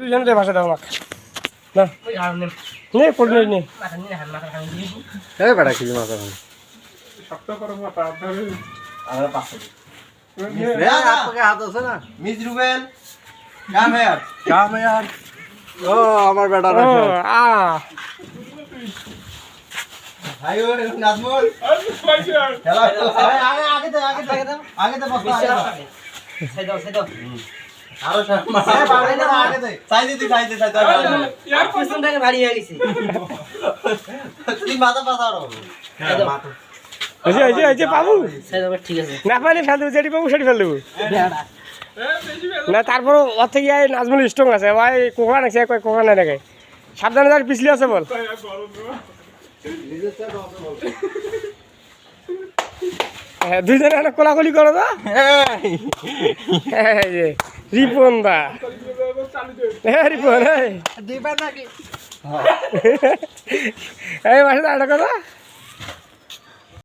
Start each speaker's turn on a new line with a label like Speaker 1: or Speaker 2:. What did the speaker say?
Speaker 1: দুজনের ভাষা দাও আমাকে না নে পড়লে নে
Speaker 2: এই বেটা কি মাথা
Speaker 3: শক্ত করো মাথা ধরে
Speaker 4: আমরা পাশে
Speaker 2: রে आपके हाथ আছে না
Speaker 4: मिस रूबेल काम है यार
Speaker 2: काम है यार ও আমার বেটা
Speaker 1: ও আ
Speaker 4: भाई और नाजमुल चलो आगे दे आगे दे बस से दो আরো আগে দে চাই দে
Speaker 5: यार पसंद है भारी है किसी
Speaker 4: তুই মাথা পাতারো
Speaker 1: এই যে বাবু
Speaker 5: सही तो ठीक है
Speaker 1: না পানি ফেল দেবো যেটি পাবো সেটি ফেল দেবো না তারপর ওর থেকে নাজমুল স্ট্রং আছে ভাই কোকান আছে কয় কোকান না দেখে সাবধানে যার পিছলি আছে বল হ্যাঁ দুইজনে একটা কোলাকুলি করো তো এই যে রিপন দা হ্যাঁ রিপন এই
Speaker 2: দিবা নাকি
Speaker 1: এই মাসে একটা কথা